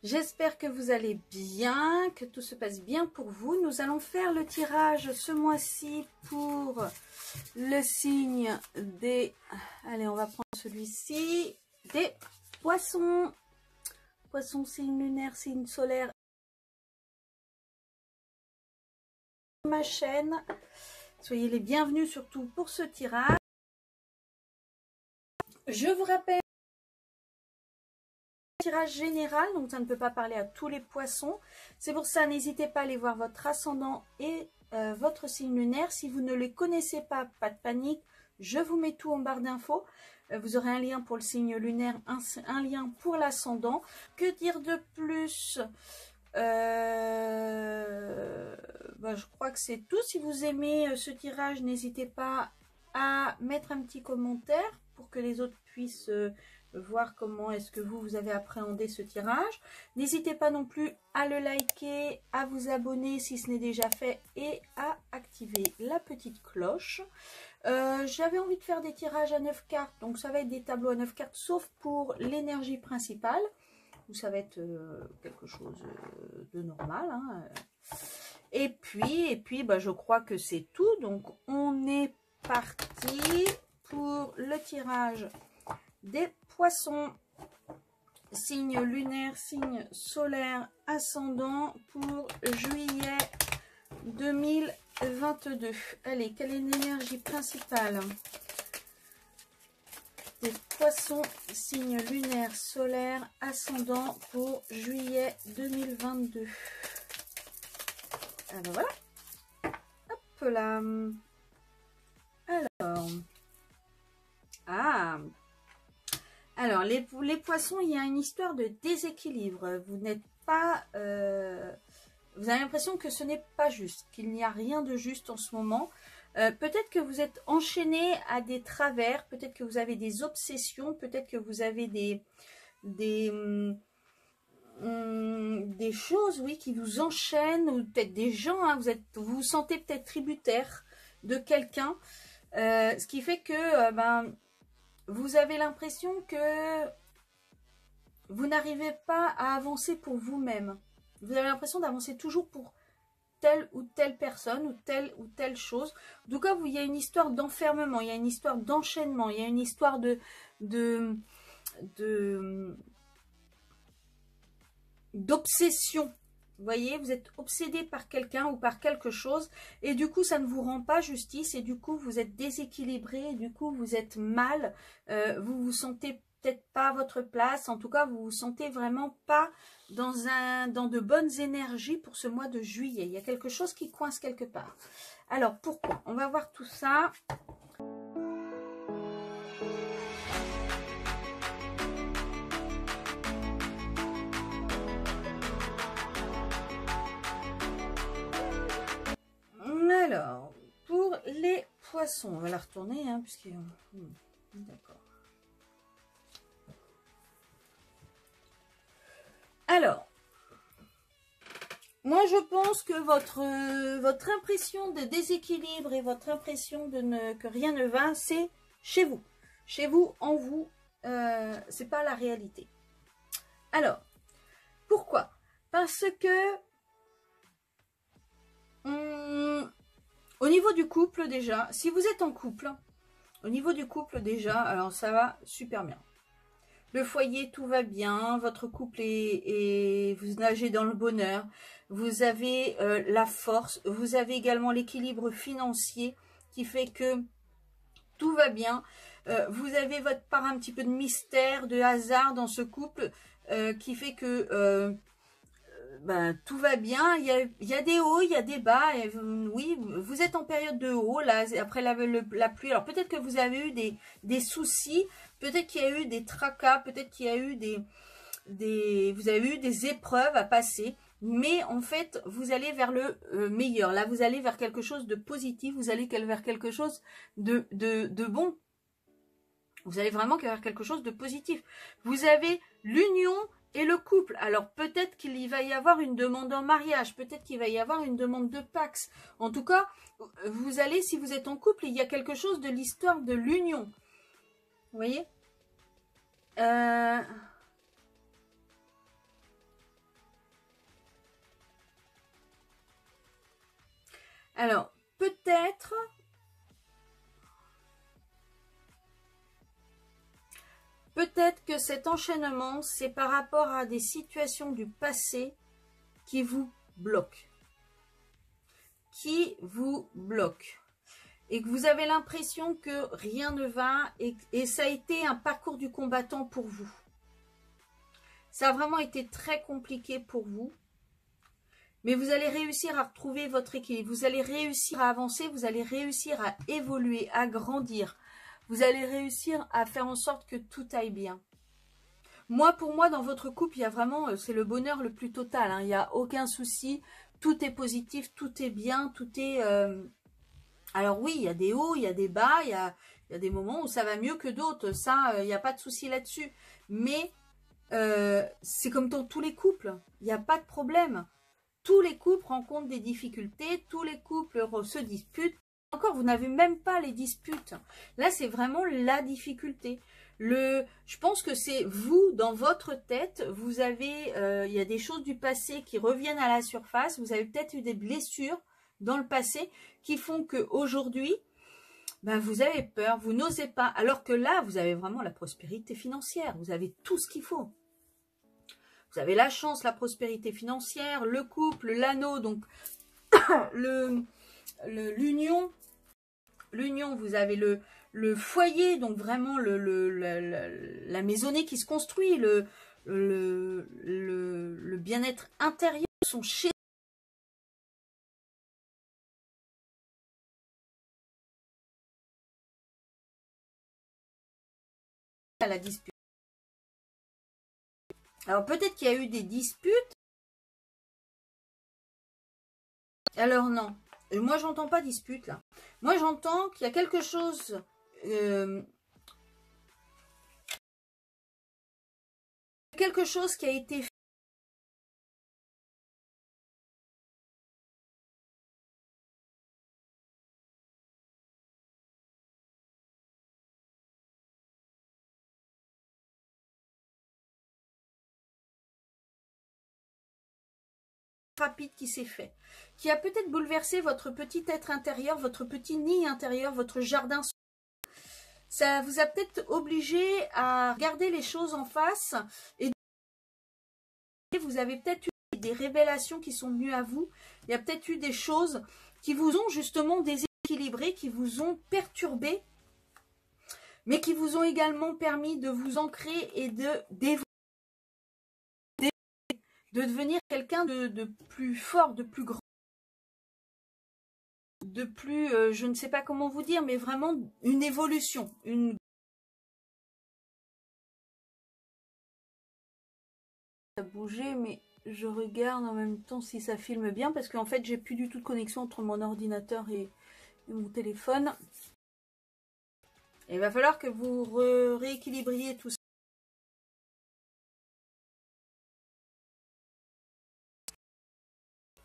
J'espère que vous allez bien, que tout se passe bien pour vous. Nous allons faire le tirage ce mois-ci pour le signe des... Allez, on va prendre celui-ci. Des poissons. Poissons, signe lunaire, signe solaire. Ma chaîne. Soyez les bienvenus surtout pour ce tirage. Je vous rappelle tirage général, donc ça ne peut pas parler à tous les poissons. C'est pour ça, n'hésitez pas à aller voir votre ascendant et votre signe lunaire. Si vous ne les connaissez pas, pas de panique, je vous mets tout en barre d'infos. Vous aurez un lien pour le signe lunaire, un lien pour l'ascendant. Que dire de plus? Je crois que c'est tout. Si vous aimez ce tirage, n'hésitez pas à mettre un petit commentaire pour que les autres puissent voir comment est-ce que vous avez appréhendé ce tirage. N'hésitez pas non plus à le liker, à vous abonner si ce n'est déjà fait et à activer la petite cloche. J'avais envie de faire des tirages à 9 cartes, donc ça va être des tableaux à 9 cartes, sauf pour l'énergie principale, où ça va être quelque chose de normal. Hein. Et puis je crois que c'est tout, donc on est parti pour le tirage des poissons, signe lunaire, signe solaire, ascendant pour juillet 2022. Allez, quelle est l'énergie principale des poissons, signe lunaire, solaire, ascendant pour juillet 2022? Alors voilà. Hop là. Alors, les poissons, il y a une histoire de déséquilibre. Vous n'êtes pas... vous avez l'impression que ce n'est pas juste, qu'il n'y a rien de juste en ce moment. Peut-être que vous êtes enchaîné à des travers, peut-être que vous avez des obsessions, peut-être que vous avez des choses, oui, qui vous enchaînent, ou peut-être des gens, hein, vous vous sentez peut-être tributaire de quelqu'un, ce qui fait que... vous avez l'impression que vous n'arrivez pas à avancer pour vous-même. Vous avez l'impression d'avancer toujours pour telle ou telle personne ou telle chose. En tout cas, il y a une histoire d'enfermement, il y a une histoire d'enchaînement, il y a une histoire d'obsession. Vous voyez, vous êtes obsédé par quelqu'un ou par quelque chose et du coup, ça ne vous rend pas justice et du coup, vous êtes déséquilibré, et du coup, vous êtes mal, vous vous sentez peut-être pas à votre place, en tout cas, vous vous sentez vraiment pas dans de bonnes énergies pour ce mois de juillet. Il y a quelque chose qui coince quelque part. Alors, pourquoi? On va voir tout ça. Alors, pour les poissons, on va la retourner, hein, puisque... D'accord. Alors, moi je pense que votre impression de déséquilibre et votre impression que rien ne va, c'est chez vous. Chez vous, en vous, c'est pas la réalité. Alors, pourquoi? Parce que... au niveau du couple déjà, si vous êtes en couple, au niveau du couple déjà, alors ça va super bien. Le foyer, tout va bien, votre couple vous nagez dans le bonheur, vous avez la force, vous avez également l'équilibre financier qui fait que tout va bien. Vous avez votre part un petit peu de mystère, de hasard dans ce couple qui fait que... tout va bien, il y a des hauts, il y a des bas, et oui, vous êtes en période de haut, là, après la pluie, alors peut-être que vous avez eu des soucis, peut-être qu'il y a eu des tracas, peut-être qu'il y a eu vous avez eu des épreuves à passer, mais en fait, vous allez vers le meilleur, là, vous allez vers quelque chose de positif, vous allez vers quelque chose de bon, vous allez vraiment vers quelque chose de positif, vous avez l'union et le couple. Alors peut-être qu'il y va y avoir une demande en mariage, peut-être qu'il va y avoir une demande de Pax. En tout cas, vous allez, si vous êtes en couple, il y a quelque chose de l'histoire de l'union. Vous voyez Alors, peut-être que cet enchaînement, c'est par rapport à des situations du passé qui vous bloquent. Et que vous avez l'impression que rien ne va et ça a été un parcours du combattant pour vous. Ça a vraiment été très compliqué pour vous. Mais vous allez réussir à retrouver votre équilibre. Vous allez réussir à avancer. Vous allez réussir à évoluer, à grandir. Vous allez réussir à faire en sorte que tout aille bien. Pour moi, dans votre couple, il y a vraiment, c'est le bonheur le plus total. Hein. Il n'y a aucun souci. Tout est positif, tout est bien, tout est... Alors oui, il y a des hauts, il y a des bas, il y a des moments où ça va mieux que d'autres. Ça, il n'y a pas de souci là-dessus. Mais c'est comme dans tous les couples. Il n'y a pas de problème. Tous les couples rencontrent des difficultés. Tous les couples se disputent. Encore, vous n'avez même pas les disputes. Là, c'est vraiment la difficulté. Je pense que c'est vous, dans votre tête, vous avez, il y a des choses du passé qui reviennent à la surface. Vous avez peut-être eu des blessures dans le passé qui font qu'aujourd'hui, ben, vous avez peur, vous n'osez pas. Alors que là, vous avez vraiment la prospérité financière. Vous avez tout ce qu'il faut. Vous avez la chance, la prospérité financière, le couple, l'anneau, donc l'union. L'union, vous avez le foyer, donc vraiment la maisonnée qui se construit, le bien-être intérieur, sont chez à la dispute. Alors peut-être qu'il y a eu des disputes. Alors non, moi j'entends pas dispute là. Moi j'entends qu'il y a quelque chose qui a été fait rapide qui s'est fait, qui a peut-être bouleversé votre petit être intérieur, votre petit nid intérieur, votre jardin. Ça vous a peut-être obligé à regarder les choses en face et vous avez peut-être eu des révélations qui sont venues à vous. Il y a peut-être eu des choses qui vous ont justement déséquilibré, qui vous ont perturbé, mais qui vous ont également permis de vous ancrer et de devenir quelqu'un de plus fort, de plus grand, de plus, je ne sais pas comment vous dire, mais vraiment une évolution, Ça a bougé, mais je regarde en même temps si ça filme bien, parce qu'en fait, j'ai plus du tout de connexion entre mon ordinateur et mon téléphone. Et il va falloir que vous rééquilibriez tout ça.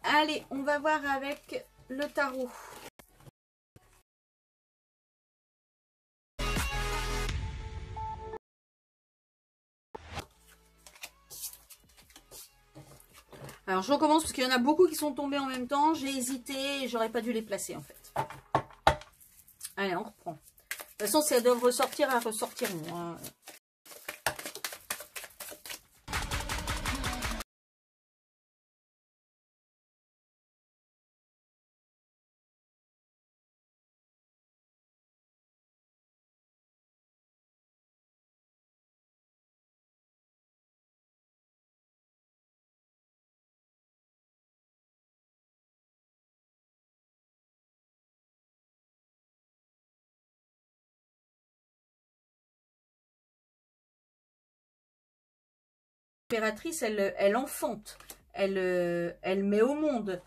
Allez, on va voir avec le tarot. Alors, je recommence parce qu'il y en a beaucoup qui sont tombés en même temps. J'ai hésité et j'aurais pas dû les placer, en fait. Allez, on reprend. De toute façon, si elles doivent ressortir, elles ressortiront. Hein. L'impératrice, elle enfante. Elle met au monde.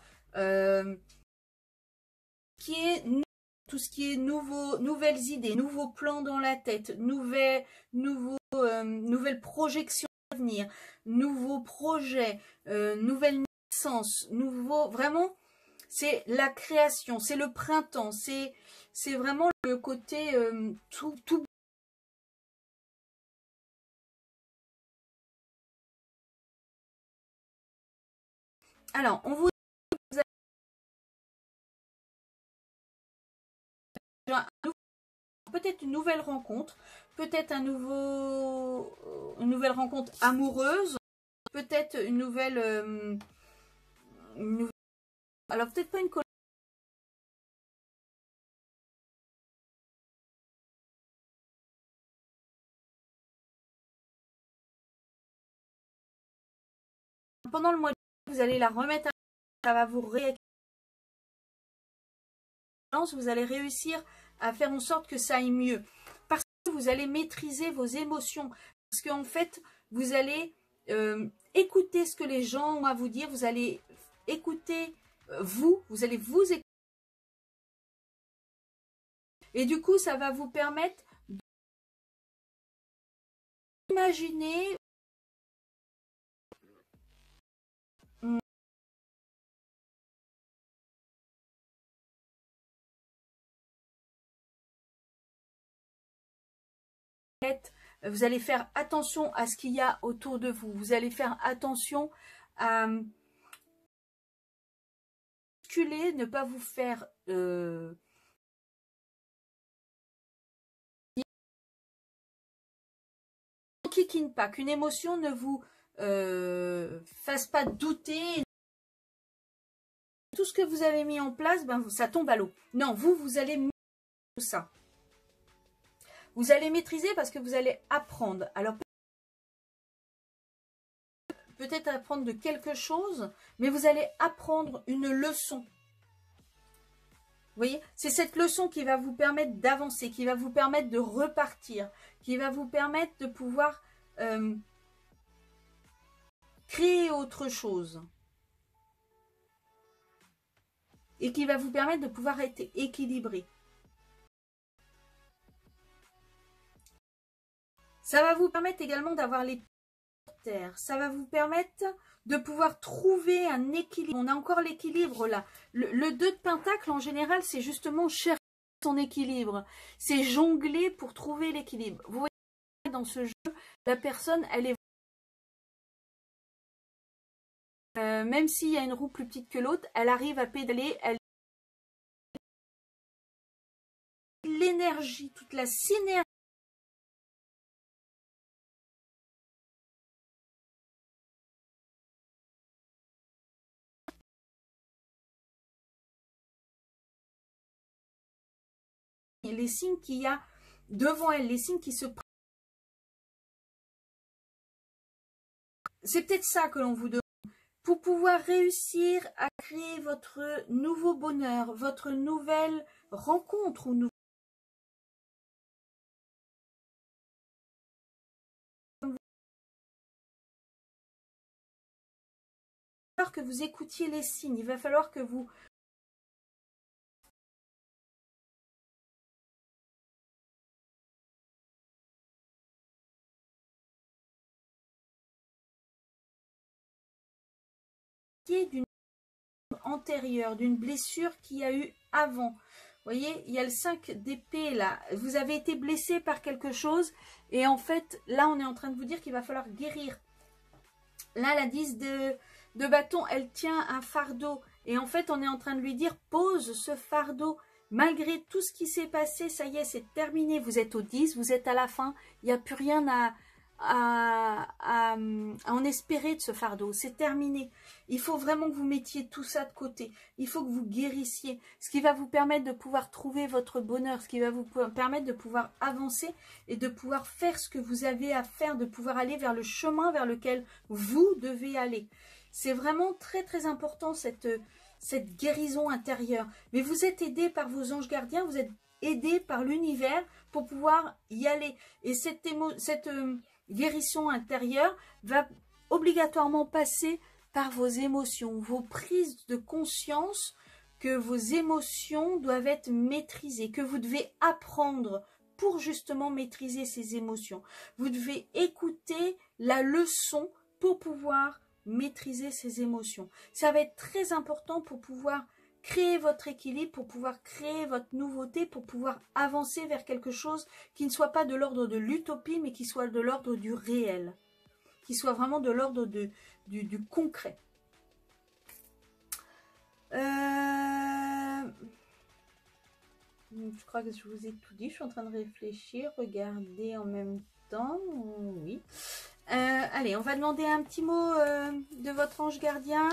Qui est tout ce qui est nouvelles idées, nouveaux plans dans la tête, nouvelles projections à venir, nouveaux projets, nouvelles naissances, vraiment, c'est la création, c'est le printemps, c'est vraiment le côté tout. Alors, on vous peut-être une nouvelle rencontre, peut-être une nouvelle rencontre amoureuse, peut-être une nouvelle, alors peut-être pas une collègue. Pendant le mois de juillet, vous allez la remettre, ça va vous rééquilibrer, vous allez réussir à faire en sorte que ça aille mieux. Parce que vous allez maîtriser vos émotions. Parce qu'en fait, vous allez écouter ce que les gens ont à vous dire. Vous allez écouter vous allez vous écouter. Et du coup, ça va vous permettre d'imaginer vous allez faire attention à ce qu'il y a autour de vous. Vous allez faire attention à ne pas vous faire kikine pas, qu'une émotion ne vous fasse pas douter. Tout ce que vous avez mis en place, ben, ça tombe à l'eau. Non, vous allez maîtriser tout ça. Vous allez maîtriser parce que vous allez apprendre. Alors, peut-être apprendre de quelque chose, mais vous allez apprendre une leçon. Vous voyez, c'est cette leçon qui va vous permettre d'avancer, qui va vous permettre de repartir, qui va vous permettre de pouvoir créer autre chose. Et qui va vous permettre de pouvoir être équilibré. Ça va vous permettre également d'avoir les pieds sur terre. Ça va vous permettre de pouvoir trouver un équilibre. On a encore l'équilibre là. Le 2 de Pentacle, en général, c'est justement chercher son équilibre. C'est jongler pour trouver l'équilibre. Vous voyez, dans ce jeu, la personne, elle est... même s'il y a une roue plus petite que l'autre, elle arrive à pédaler. L'énergie, toute la synergie. Les signes qu'il y a devant elle, les signes qui se... C'est peut-être ça que l'on vous demande. Pour pouvoir réussir à créer votre nouveau bonheur, votre nouvelle rencontre ou que vous écoutiez les signes, il va falloir que vous d'une antérieure, d'une blessure qu'il y a eu avant. Vous voyez, il y a le 5 d'épée là. Vous avez été blessé par quelque chose et en fait, là, on est en train de vous dire qu'il va falloir guérir. Là, la 10 de bâton, elle tient un fardeau. Et en fait, on est en train de lui dire, pose ce fardeau. Malgré tout ce qui s'est passé, ça y est, c'est terminé. Vous êtes au 10, vous êtes à la fin. Il n'y a plus rien à en espérer de ce fardeau. C'est terminé. Il faut vraiment que vous mettiez tout ça de côté. Il faut que vous guérissiez. Ce qui va vous permettre de pouvoir trouver votre bonheur. Ce qui va vous permettre de pouvoir avancer et de pouvoir faire ce que vous avez à faire. De pouvoir aller vers le chemin vers lequel vous devez aller. C'est vraiment très très important cette guérison intérieure. Mais vous êtes aidé par vos anges gardiens. Vous êtes aidé par l'univers pour pouvoir y aller. Et cette guérison intérieure va obligatoirement passer par vos émotions, vos prises de conscience que vos émotions doivent être maîtrisées, que vous devez apprendre pour justement maîtriser ces émotions. Vous devez écouter la leçon pour pouvoir maîtriser ces émotions. Ça va être très important pour pouvoir créer votre équilibre, pour pouvoir créer votre nouveauté, pour pouvoir avancer vers quelque chose qui ne soit pas de l'ordre de l'utopie, mais qui soit de l'ordre du réel, qui soit vraiment de l'ordre du concret. Je crois que je vous ai tout dit. Je suis en train de réfléchir. Regardez en même temps. Oui. Allez, on va demander un petit mot de votre ange gardien.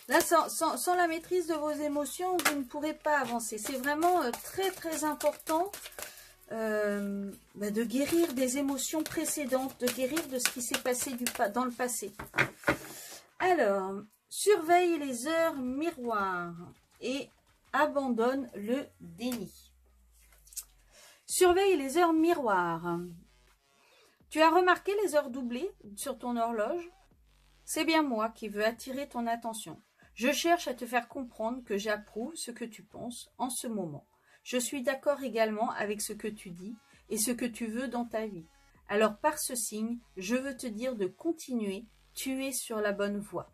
Là, sans la maîtrise de vos émotions, vous ne pourrez pas avancer. C'est vraiment très très important de guérir des émotions précédentes, de guérir de ce qui s'est passé dans le passé. Alors, surveille les heures miroirs et abandonne le déni. Surveille les heures miroirs. Tu as remarqué les heures doublées sur ton horloge? C'est bien moi qui veux attirer ton attention. Je cherche à te faire comprendre que j'approuve ce que tu penses en ce moment. Je suis d'accord également avec ce que tu dis et ce que tu veux dans ta vie. Alors par ce signe, je veux te dire de continuer, tu es sur la bonne voie.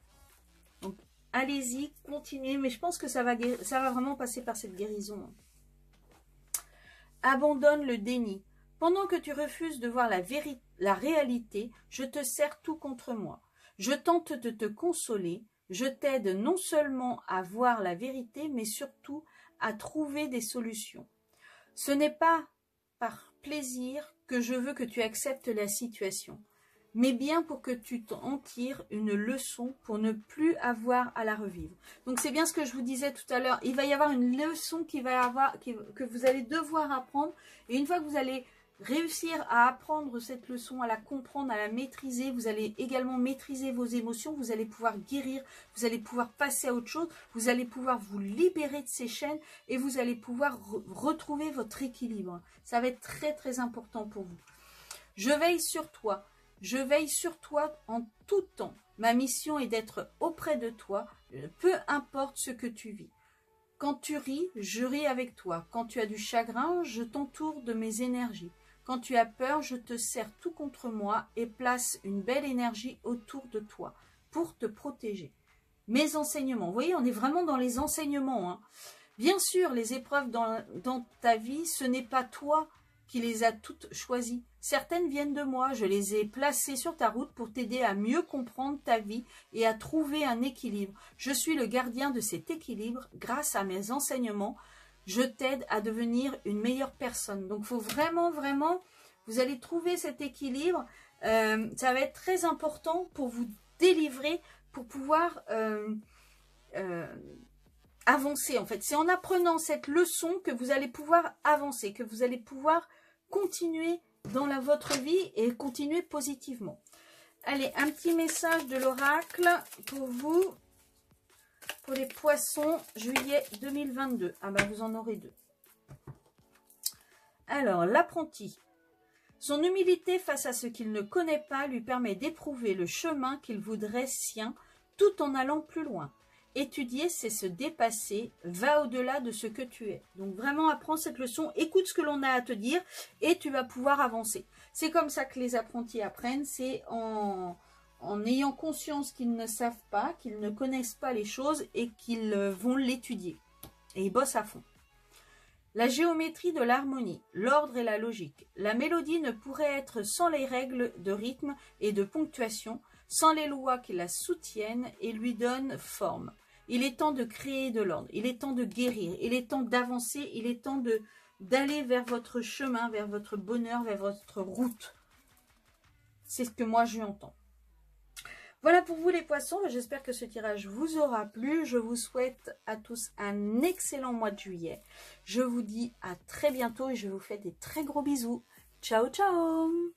Donc allez-y, continuez, mais je pense que ça va vraiment passer par cette guérison. Abandonne le déni. Pendant que tu refuses de voir la réalité, je te serre tout contre moi. Je tente de te consoler. Je t'aide non seulement à voir la vérité, mais surtout à trouver des solutions. Ce n'est pas par plaisir que je veux que tu acceptes la situation, mais bien pour que tu en tires une leçon pour ne plus avoir à la revivre. Donc c'est bien ce que je vous disais tout à l'heure. Il va y avoir une leçon que vous allez devoir apprendre. Et une fois que vous allez réussir à apprendre cette leçon, à la comprendre, à la maîtriser, vous allez également maîtriser vos émotions, vous allez pouvoir guérir, vous allez pouvoir passer à autre chose, vous allez pouvoir vous libérer de ces chaînes et vous allez pouvoir retrouver votre équilibre. Ça va être très très important pour vous. Je veille sur toi en tout temps. Ma mission est d'être auprès de toi, peu importe ce que tu vis. Quand tu ris, je ris avec toi. Quand tu as du chagrin, je t'entoure de mes énergies. Quand tu as peur, je te serre tout contre moi et place une belle énergie autour de toi pour te protéger. Mes enseignements, vous voyez, on est vraiment dans les enseignements. Hein. Bien sûr, les épreuves dans ta vie, ce n'est pas toi qui les as toutes choisies. Certaines viennent de moi, je les ai placées sur ta route pour t'aider à mieux comprendre ta vie et à trouver un équilibre. Je suis le gardien de cet équilibre grâce à mes enseignements. Je t'aide à devenir une meilleure personne. Donc, il faut vraiment, vous allez trouver cet équilibre. Ça va être très important pour vous délivrer, pour pouvoir avancer. En fait, c'est en apprenant cette leçon que vous allez pouvoir avancer, que vous allez pouvoir continuer dans votre vie et continuer positivement. Allez, un petit message de l'oracle pour vous. Pour les poissons, juillet 2022. Ah ben, vous en aurez deux. Alors, l'apprenti. Son humilité face à ce qu'il ne connaît pas lui permet d'éprouver le chemin qu'il voudrait sien, tout en allant plus loin. Étudier, c'est se dépasser, va au-delà de ce que tu es. Donc vraiment, apprends cette leçon, écoute ce que l'on a à te dire et tu vas pouvoir avancer. C'est comme ça que les apprentis apprennent, c'est en ayant conscience qu'ils ne savent pas, qu'ils ne connaissent pas les choses et qu'ils vont l'étudier. Et ils bossent à fond. La géométrie de l'harmonie, l'ordre et la logique. La mélodie ne pourrait être sans les règles de rythme et de ponctuation, sans les lois qui la soutiennent et lui donnent forme. Il est temps de créer de l'ordre, il est temps de guérir, il est temps d'avancer, il est temps d'aller vers votre chemin, vers votre bonheur, vers votre route. C'est ce que moi j'entends. Voilà pour vous les poissons, j'espère que ce tirage vous aura plu. Je vous souhaite à tous un excellent mois de juillet. Je vous dis à très bientôt et je vous fais des très gros bisous. Ciao, ciao!